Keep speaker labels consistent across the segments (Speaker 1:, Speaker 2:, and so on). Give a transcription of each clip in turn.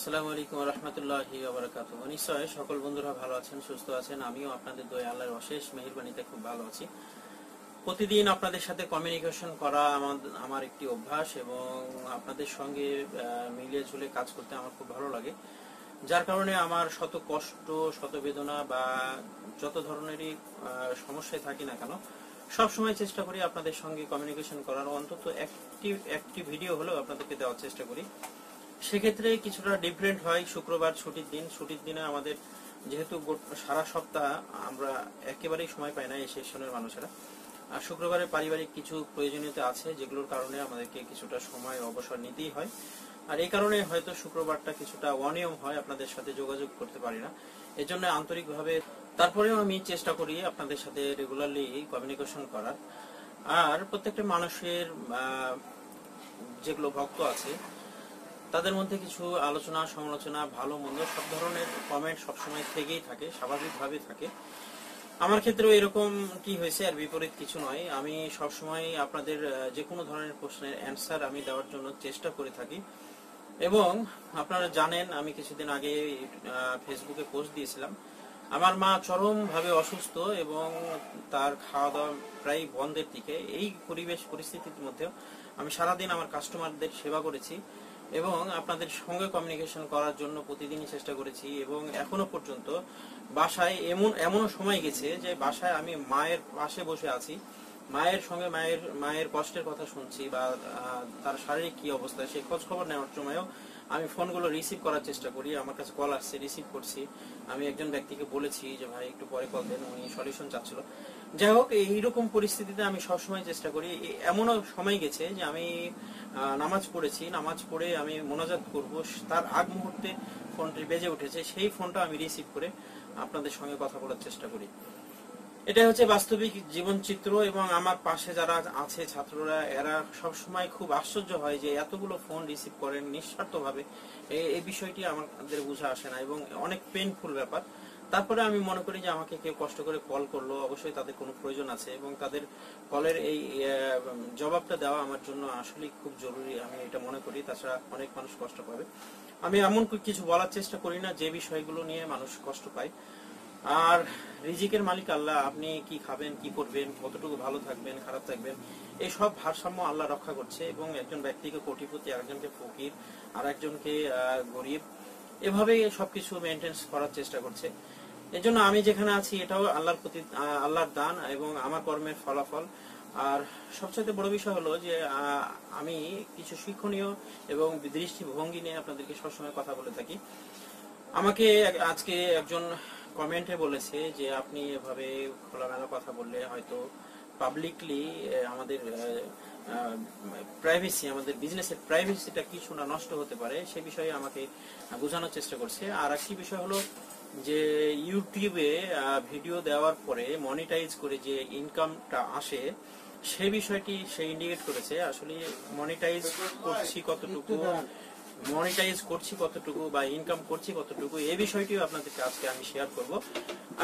Speaker 1: আসসালামু আলাইকুম রহমতুল্লাহি ওয়া বারাকাতুহু। নিশ্চয় সকল বন্ধুরা ভালো আছেন, সুস্থ আছেন। আমিও আপনাদের দয়া আল্লাহর অশেষ মেহেরবানিতে খুব ভালো আছি। প্রতিদিন আপনাদের সাথে কমিউনিকেশন করা আমার একটি অভ্যাস এবং আপনাদের সঙ্গে মিলিয়ে ঝুলে কাজ করতে আমার খুব ভালো লাগে, যার কারণে আমার শত কষ্ট, শত বেদনা বা যত ধরনেরই সমস্যায় থাকি না কেন, সব সময় চেষ্টা করি আপনাদের সঙ্গে কমিউনিকেশন করার, অন্তত একটি ভিডিও হলেও আপনাদেরকে দেওয়ার চেষ্টা করি। সেক্ষেত্রে কিছুটা ডিফারেন্ট হয়। শুক্রবার ছুটির দিনে আমাদের যেহেতু সারা সপ্তাহ আমরা একেবারেই সময় পাই না এই সেকশনের মানুষেরা, আর শুক্রবারে পারিবারিক কিছু প্রয়োজনীয়তা আছে যেগুলোর কারণে আমাদেরকে কিছুটা সময় অবসর নিতেই হয়। আর এই কারণে হয়তো শুক্রবারটা কিছুটা অনিয়ম হয়, আপনাদের সাথে যোগাযোগ করতে পারি না। এজন্য আন্তরিকভাবে তারপরেও আমি চেষ্টা করি আপনাদের সাথে রেগুলারলি কমিউনিকেশন করার। আর প্রত্যেকটা মানুষের যেগুলো ভক্ত আছে তাদের মধ্যে কিছু আলোচনা, সমালোচনা, ভালো মন্দ সব ধরনের কমেন্ট সবসময় থেকেই থাকে, স্বাভাবিকভাবে থাকে। আমার ক্ষেত্রেও এরকমটি হয়েছে, আর বিপরীত কিছু নয়। আমি সবসময় আপনাদের যে কোনো ধরনের প্রশ্নের অ্যান্সার আমি দেওয়ার জন্য চেষ্টা করে থাকি। এবং আপনারা জানেন, আমি কিছুদিন আগে ফেসবুকে পোস্ট দিয়েছিলাম, আমার মা চরমভাবে অসুস্থ এবং তার খাওয়া দাওয়া প্রায় বন্ধের দিকে। এই পরিস্থিতির মধ্যেও আমি সারাদিন আমার কাস্টমারদের সেবা করেছি এবং আপনাদের সঙ্গে কমিউনিকেশন করার জন্য প্রতিদিনই চেষ্টা করেছি। এবং এখনো পর্যন্ত বাসায় এমনও সময় গেছে যে বাসায় আমি মায়ের পাশে বসে আছি, মায়ের সঙ্গে মায়ের কষ্টের কথা শুনছি বা তার শারীরিক কি অবস্থা সেই খোঁজ খবর নেওয়ার সময়ও আমি ফোনগুলো রিসিভ করার চেষ্টা করি। আমার কাছে কল আসছে, রিসিভ করছি। আমি একজন ব্যক্তিকে বলেছি যে ভাই একটু পরে কল দেন, উনি সলিউশন চাচ্ছিল। যাই হোক, এইরকম পরিস্থিতিতে আমি সবসময় চেষ্টা করি। এমনও সময় গেছে যে আমি নামাজ পড়েছি, নামাজ পড়ে আমি মোনাজাত করব, তার আগ মুহূর্তে ফোনটি বেজে উঠেছে, সেই ফোনটা আমি রিসিভ করে আপনাদের সঙ্গে কথা বলার চেষ্টা করি। এটাই হচ্ছে বাস্তবিক জীবন চিত্র। এবং আমার পাশে যারা আছে ছাত্ররা, এরা সবসময় খুব আশ্চর্য হয় যে এতগুলো ফোন রিসিভ করেন নিঃস্বার্থভাবে। এই বিষয়টি আমাদের বোঝা আসে না এবং অনেক পেইনফুল ব্যাপার। তারপরে আমি মনে করি যে আমাকে কেউ কষ্ট করে কল করলো, অবশ্যই তাদের কোনো প্রয়োজন আছে এবং তাদের কলের এই জবাবটা দেওয়া আমার জন্য আসলে খুব জরুরি, আমি এটা মনে করি। তাছাড়া অনেক মানুষ কষ্ট পাবে। আমি এমন কিছু বলার চেষ্টা করি না যে বিষয়গুলো নিয়ে মানুষ কষ্ট পায়। আর রিজিকের মালিক আল্লাহ, আপনি কি খাবেন, কি করবেন, কতটুকু ভালো থাকবেন, খারাপ থাকবেন, এই সব ভারসাম্য আল্লাহ রক্ষা করছে। এবং একজন ব্যক্তিকে কোটিপতি, আরেকজনকে ফকির, আর একজনকে গরিব, এভাবে সবকিছু মেনটেন্স করার চেষ্টা করছে। এজন্য আমি যেখানে আছি এটাও আল্লাহর দান এবং আমার কর্মের ফলাফল। আর সবচেয়ে বড় বিষয় হলো যে আমি কিছু শিক্ষণীয় এবং দৃষ্টিভঙ্গি নিয়ে আপনাদেরকে সবসময় কথা বলে থাকি। আমাকে আজকে একজন কমেন্টে বলেছে যে আপনি এভাবে খোলামেলা কথা বললে হয়তো পাবলিকলি আমাদের প্রাইভেসি, আমাদের বিজনেসের প্রাইভেসিটা কিছু না নষ্ট হতে পারে, সে বিষয়ে আমাকে বোঝানোর চেষ্টা করছে। আর একটি বিষয় হলো যে ইউটিউবে ভিডিও দেওয়ার পরে মনিটাইজ করে যে ইনকামটা আসে, সে বিষয়টি সে ইন্ডিকেট করেছে। আসলে মনিটাইজ করছি কতটুকু বা ইনকাম করছি কতটুকু, এই বিষয়টিও আপনাদেরকে আজকে আমি শেয়ার করব।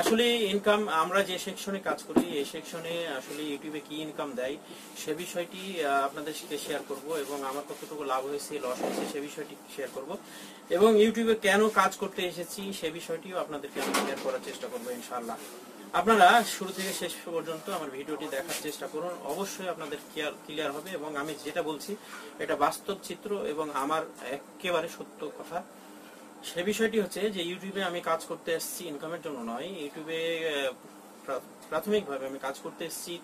Speaker 1: আসলে ইনকাম, আমরা যে সেকশনে কাজ করি এই সেকশনে আসলে ইউটিউবে কি ইনকাম দেয় সে বিষয়টি আপনাদের সাথে শেয়ার করব এবং আমার কতটুকু লাভ হয়েছে, লস হয়েছে সে বিষয়টি শেয়ার করব। এবং ইউটিউবে কেন কাজ করতে এসেছি সে বিষয়টিও আপনাদেরকে আমি শেয়ার করার চেষ্টা করবো ইনশাআল্লাহ। আপনারা শুরু থেকে শেষ পর্যন্ত আমার ভিডিওটি দেখার চেষ্টা করুন, অবশ্যই আপনাদের ক্লিয়ার হবে। এবং আমি যেটা বলছি এটা বাস্তব চিত্র এবং আমার একেবারে সত্য কথা। সে বিষয়টি হচ্ছে যে ইউটিউবে আমি কাজ করতে এসেছি ইনকামের জন্য নয়। ইউটিউবে প্রাথমিকভাবে আমি কাজ করতে এসেছি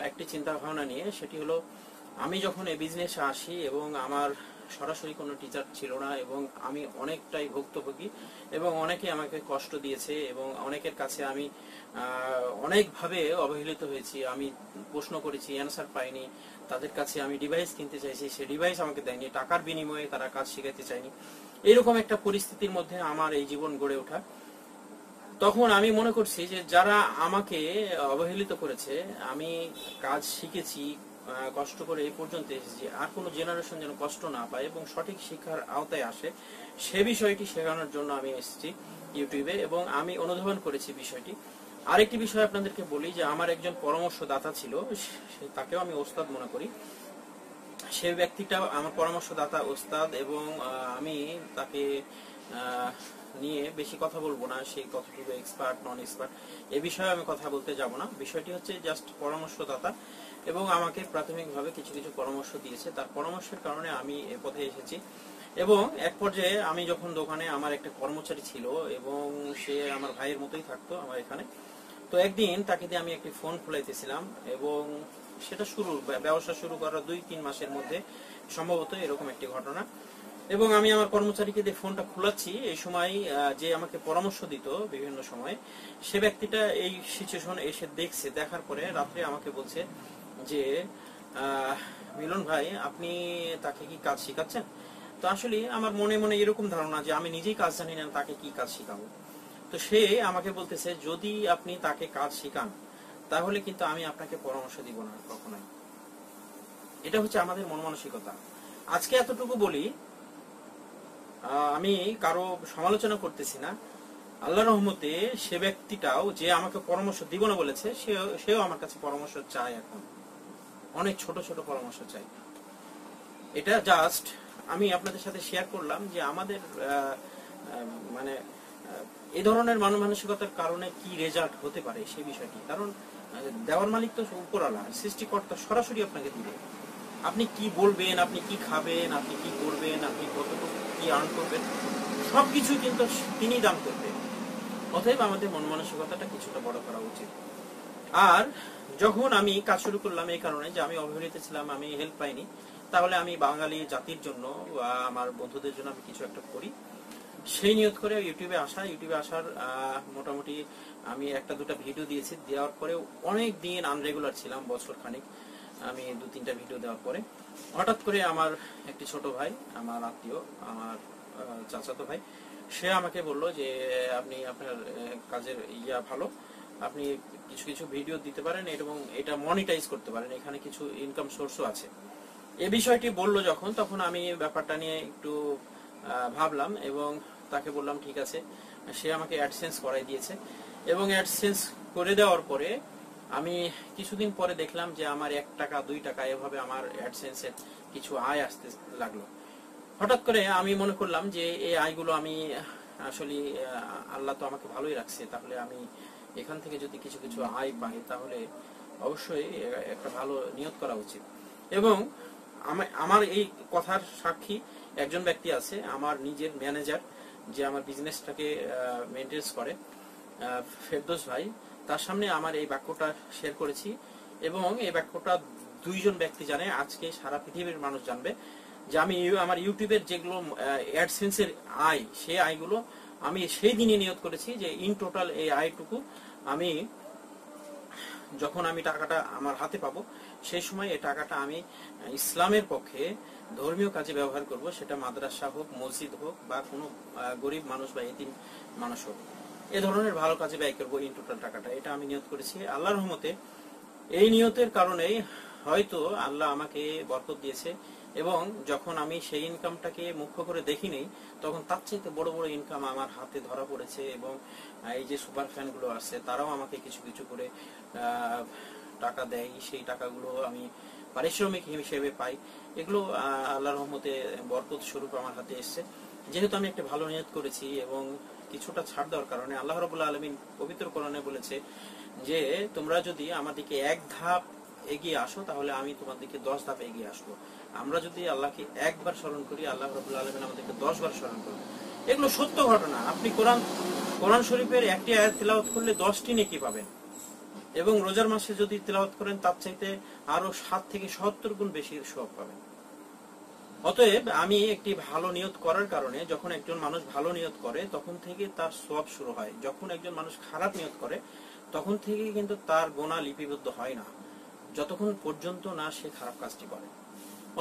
Speaker 1: একটি চিন্তা ভাবনা নিয়ে, সেটি হলো আমি যখন এই বিজনেসে আসি এবং আমার সরাসরি কোনো টিচার ছিল না এবং আমি অনেকটাই ভুক্তভোগী এবং অনেকে আমাকে কষ্ট দিয়েছে এবং অনেকের কাছে আমি অনেকভাবে অবহেলিত হয়েছি। আমি প্রশ্ন করেছি, অ্যান্সার পাইনি। তাদের কাছে আমি ডিভাইস কিনতে চাইছি, সে ডিভাইস আমাকে দেয়নি, টাকার বিনিময়ে তারা কাজ শিখাতে চায়নি। এরকম একটা পরিস্থিতির মধ্যে আমার এই জীবন গড়ে ওঠা। তখন আমি মনে করছি যে যারা আমাকে অবহেলিত করেছে, আমি কাজ শিখেছি কষ্ট করে এই পর্যন্ত এসেছি, আর কোনো জেনারেশন যেন কষ্ট না পায় এবং সঠিক শিক্ষার আওতায় আসে, সে বিষয়টি শেখানোর জন্য আমি এসেছি ইউটিউবে এবং আমি অনুধাবন করেছি বিষয়টি। আরেকটি বিষয় আপনাদেরকে বলি যে আমার একজন পরামর্শদাতা ছিল, তাকেও আমি ওস্তাদ মনে করি। সে ব্যক্তিটা আমার পরামর্শদাতা ওস্তাদ, এবং আমি তাকে নিয়ে বেশি কথা বলবো না, সে কতটুকু এক্সপার্ট নন এক্সপার্ট এ বিষয়ে আমি কথা বলতে যাব না। বিষয়টি হচ্ছে জাস্ট পরামর্শদাতা, এবং আমাকে প্রাথমিকভাবে কিছু কিছু পরামর্শ দিয়েছে, তার পরামর্শের কারণে আমি এ পথে এসেছি। এবং এক পর্যায়ে আমি যখন দোকানে, আমার একটা কর্মচারী ছিল এবং সে আমার ভাইয়ের মতোই থাকতো আমার এখানে, তো একদিন তাকে দিয়ে আমি একটি ফোন খুলাইতেছিলাম, এবং সেটা ব্যবসা শুরু করার 2-3 মাসের মধ্যে সম্ভবত এরকম একটি ঘটনা। এবং আমি আমার কর্মচারীকে দিয়ে ফোনটা খোলাচ্ছি, এই সময় যে আমাকে পরামর্শ দিত বিভিন্ন সময়, সে ব্যক্তিটা এই সিচুয়েশন এসে দেখছে, দেখার পরে রাত্রে আমাকে বলছে যে মিলন ভাই, আপনি তাকে কি কাজ শিখাচ্ছেন? তো আসলে আমার মনে মনে এরকম ধারণা যে আমি নিজেই কাজ জানি না, তাকে কি কাজ শিখাবো। তো সে আমাকে বলতেছে, যদি আপনি তাকে কাজ শিখান তাহলে কিন্তু আমি আপনাকে পরামর্শ দিব না কখনোই। এটা হচ্ছে আমাদের মন মানসিকতা। আজকে এতটুকু বলি, আমি কারো সমালোচনা করতেছি না, আল্লাহর রহমতে সে ব্যক্তিটাও যে আমাকে পরামর্শ দিব না বলেছে, সেও আমার কাছে পরামর্শ চায়, এখন অনেক ছোট ছোট পরামর্শ চাই। এটা জাস্ট আমি আপনাদের সাথে শেয়ার করলাম যে আমাদের মানে এই ধরনের মানসিকতার কারণে কি রেজাল্ট হতে পারে সেই বিষয়টি। কারণ দেওয়ার মালিক তো উপরওয়ালা, সৃষ্টিকর্তা সরাসরি আপনাকে দিবে। আপনি কি বলবেন, আপনি কি খাবেন, আপনি কি করবেন, আপনি কতটুকু কি আর্ন করবেন, সবকিছু কিন্তু তিনি দান করবেন। অতএব আমাদের মন মানসিকতাটা কিছুটা বড় করা উচিত। আর যখন আমি কাজ শুরু করলাম, এই কারণে যে আমি অবহেলিত ছিলাম, আমি হেল্প পাইনি, তাহলে আমি বাঙালি জাতির জন্য বা আমার বন্ধুদের জন্য আমি কিছু একটা করি, সেই নিয়ত করে ইউটিউবে আসার মোটামুটি আমি 1-2টা ভিডিও দিয়েছি। দেওয়ার পরে অনেক দিন আনরেগুলার ছিলাম, বছর খানিক আমি 2-3টা ভিডিও দেওয়ার পরে হঠাৎ করে আমার একটি ছোট ভাই, আমার আত্মীয়, আমার চাচাতো ভাই, সে আমাকে বলল যে আপনি আপনার কাজের ভালো, আপনি কিছু কিছু ভিডিও দিতে পারেন এবং এটা মনিটাইজ করতে পারেন, এখানে কিছু ইনকাম সোর্সও আছে। এই বিষয়টি বললো যখন, তখন আমি ব্যাপারটা নিয়ে একটু ভাবলাম এবং তাকে বললাম ঠিক আছে। সে আমাকে অ্যাডসেন্স করাই দিয়েছে, এবং অ্যাডসেন্স করে দেওয়ার পরে আমি কিছুদিন পরে দেখলাম যে আমার 1 টাকা 2 টাকা এভাবে আমার অ্যাডসেন্সের কিছু আয় আসতে লাগলো। হঠাৎ করে আমি মনে করলাম যে এই আয়গুলো আমি আসলে, আল্লাহ তো আমাকে ভালোই রাখছে, তাহলে আমি এখান থেকে যদি কিছু কিছু আয় পাই তাহলে অবশ্যই একটা ভালো নিয়ত করা উচিত। এবং আমার এই কথার সাক্ষী একজন ব্যক্তি আছে, আমার নিজের ম্যানেজার, যে আমার বিজনেসটাকে মেইনটেইন করে, ফেরদৌস ভাই। তার সামনে আমার এই বাক্যটা শেয়ার করেছি, এবং এই বাক্যটা 2 জন ব্যক্তি জানে, আজকে সারা পৃথিবীর মানুষ জানবে যে আমি আমার ইউটিউবের যেগুলো অ্যাডসেন্সের আয়, সেই আয়গুলো আমি সেই দিনই নিয়ত করেছি যে ইন টোটাল এই আয়টুকু আমি যখন আমি টাকাটা আমার হাতে পাবো, সেই সময় এই টাকাটা আমি ইসলামের পক্ষে ধর্মীয় কাজে ব্যবহার করব, সেটা মাদ্রাসা হোক, মসজিদ হোক, বা কোনো গরিব মানুষ বা এতিম মানুষ হোক, এ ধরনের ভালো কাজে ব্যয় করবো ইন টোটাল টাকাটা। এটা আমি নিয়ত করেছি। আল্লাহর রহমতে এই নিয়তের কারণেই হয়তো আল্লাহ আমাকে বরকত দিয়েছে, এবং যখন আমি সেই ইনকামটাকে মুখ্য করে দেখিনি, তখন তার চাইতে বড় বড় ইনকাম আমার হাতে ধরা পড়েছে। এবং এই যে সুপার ফ্যান গুলো আছে, তারাও আমাকে কিছু কিছু করে টাকা দেয়, সেই টাকাগুলো আমি পারিশ্রমিক হিসেবে পাই। এগুলো আল্লাহর রহমতে বরকত স্বরূপ আমার হাতে এসছে। যেহেতু আমি একটা ভালো নিয়ত করেছি এবং কিছুটা ছাড় দেওয়ার কারণে, আল্লাহ রাব্বুল আলামিন পবিত্র কোরআনে বলেছে যে তোমরা যদি আমার দিকে 1 ধাপ এগিয়ে আসো, তাহলে আমি তোমার দিকে 10 ধাপ এগিয়ে আসবো। আমরা যদি আল্লাহকে একবার স্মরণ করি, আল্লাহ রাব্বুল আলামিন আমাদেরকে 10 বার স্মরণ করবে। এগুলো সত্য ঘটনা। আপনি কোরআন শরীফের একটি আয়াত তেলাওয়াত করলে 10টি নেকি পাবেন, এবং রোজার মাসে যদি তেলাওয়াত করেন তার চাইতে আরো 7 থেকে 70 গুণ বেশি সওয়াব পাবেন। অতএব আমি একটি ভালো নিয়ত করার কারণে, যখন একজন মানুষ ভালো নিয়ত করে তখন থেকে তার সওয়াব শুরু হয়। যখন একজন মানুষ খারাপ নিয়ত করে তখন থেকে কিন্তু তার গোনা লিপিবদ্ধ হয় না, যতক্ষণ পর্যন্ত না সে খারাপ কাজটি করে।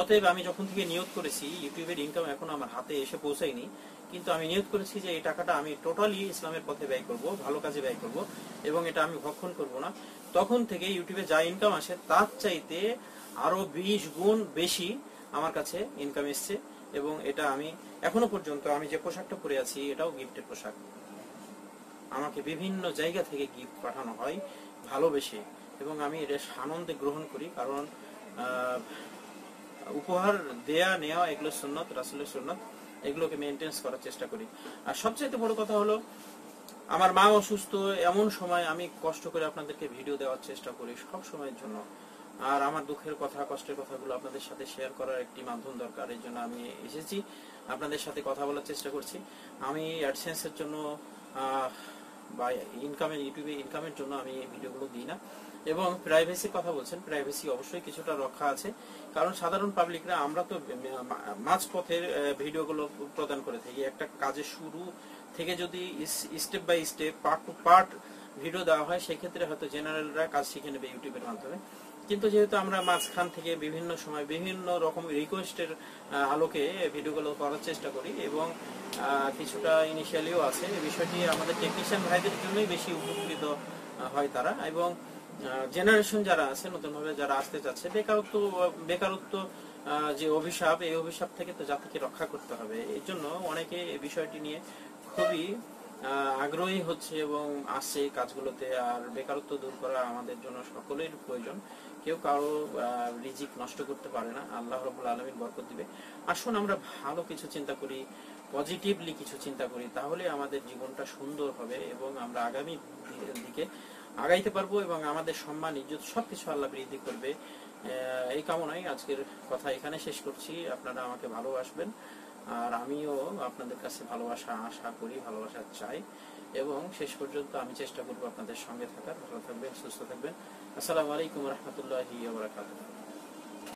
Speaker 1: অতএব আমি যখন থেকে নিয়ত করেছি, ইউটিউবের ইনকাম এখন আমার হাতে এসে পৌঁছায়নি, কিন্তু আমি নিয়ত করেছি যে এই টাকাটা আমি টোটালি ইসলামের পথে ব্যয় করব, ভালো কাজে ব্যয় করব, এবং এটা আমি ভক্ষণ করব না। তখন থেকে ইউটিউবে যা ইনকাম আসে তার চাইতে আরো 20 গুণ বেশি আমার কাছে ইনকাম এসছে। এবং এটা আমি এখনো পর্যন্ত, আমি যে পোশাকটা পরে আছি এটাও গিফটের পোশাক, আমাকে বিভিন্ন জায়গা থেকে গিফট পাঠানো হয় ভালোবেসে, এবং আমি এটা আনন্দে গ্রহণ করি। কারণ উপহার দেয়া নেওয়া এগুলো সুন্নত, রাসূলের সুন্নত, এগুলোকে মেনটেন্স করার চেষ্টা করি। আর সবচেয়ে বড় কথা হলো আমার মা অসুস্থ, এমন সময় আমি কষ্ট করে আপনাদেরকে ভিডিও দেওয়ার চেষ্টা করি সব সময়ের জন্য। আর আমার দুঃখের কথা, কষ্টের কথাগুলো আপনাদের সাথে শেয়ার করার একটি মাধ্যম দরকার, এই জন্য আমি এসেছি, আপনাদের সাথে কথা বলার চেষ্টা করছি। আমি অ্যাডসেন্সের জন্য বা ইনকামের, ইউটিউবে ইনকামের জন্য আমি এই ভিডিওগুলো দিই না। এবং প্রাইভেসির কথা বলছেন, প্রাইভেসি অবশ্যই কিছুটা রক্ষা আছে, কারণ সাধারণ পাবলিকরা আমরা তো মাঝপথের ভিডিওগুলো প্রদান করে থাকি। একটা কাজের শুরু থেকে যদি step by step, part to part video দেওয়া হয়, সেক্ষেত্রে হয়তো জেনারেলরা কাজ শিখে নেবে ইউটিউবের মাধ্যমে। কিন্তু যেহেতু আমরা মাঝখান থেকে বিভিন্ন সময় বিভিন্ন রকম রিকোয়েস্টের আলোকে ভিডিওগুলো করার চেষ্টা করি, এবং কিছুটা ইনিশিয়ালিও আছে, এই বিষয়টি আমাদের টেকনিশিয়ান ভাইদের জন্যই বেশি উপকৃত হয় তারা। এবং জেনারেশন যারা আছে, নতুনভাবে যারা আসতে চাচ্ছে, বেকারত্ব যে অভিশাপ, এই অভিশাপ থেকে তো জাতিকে রক্ষা করতে হবে। এই জন্য অনেকে এই বিষয়টি নিয়ে খুবই আগ্রহী হচ্ছে এবং আসছে এই কাজগুলোতে। আর বেকারত্ব দূর করা আমাদের জন্য সকলের প্রয়োজন, কেউ কারো রিজিক নষ্ট করতে পারে না, আল্লাহ রাব্বুল আলামিন বরকত দিবে। আসুন আমরা ভালো কিছু চিন্তা করি, পজিটিভলি কিছু চিন্তা করি, তাহলে আমাদের জীবনটা সুন্দর হবে এবং আমরা আগামী দিকে আগাইতে পারবো, এবং আমাদের সম্মান, ইজ্জত সবকিছু আল্লাহ বৃদ্ধি করবে। এই কামনায় আজকের কথা এখানে শেষ করছি। আপনারা আমাকে ভালোবাসবেন, আর আমিও আপনাদের কাছে ভালোবাসা আশা করি, ভালোবাসা চাই, এবং শেষ পর্যন্ত আমি চেষ্টা করবো আপনাদের সঙ্গে থাকার। ভালো থাকবেন, সুস্থ থাকবেন। আসসালামু আলাইকুম ওয়া রাহমাতুল্লাহি ওয়া বারাকাতুহু।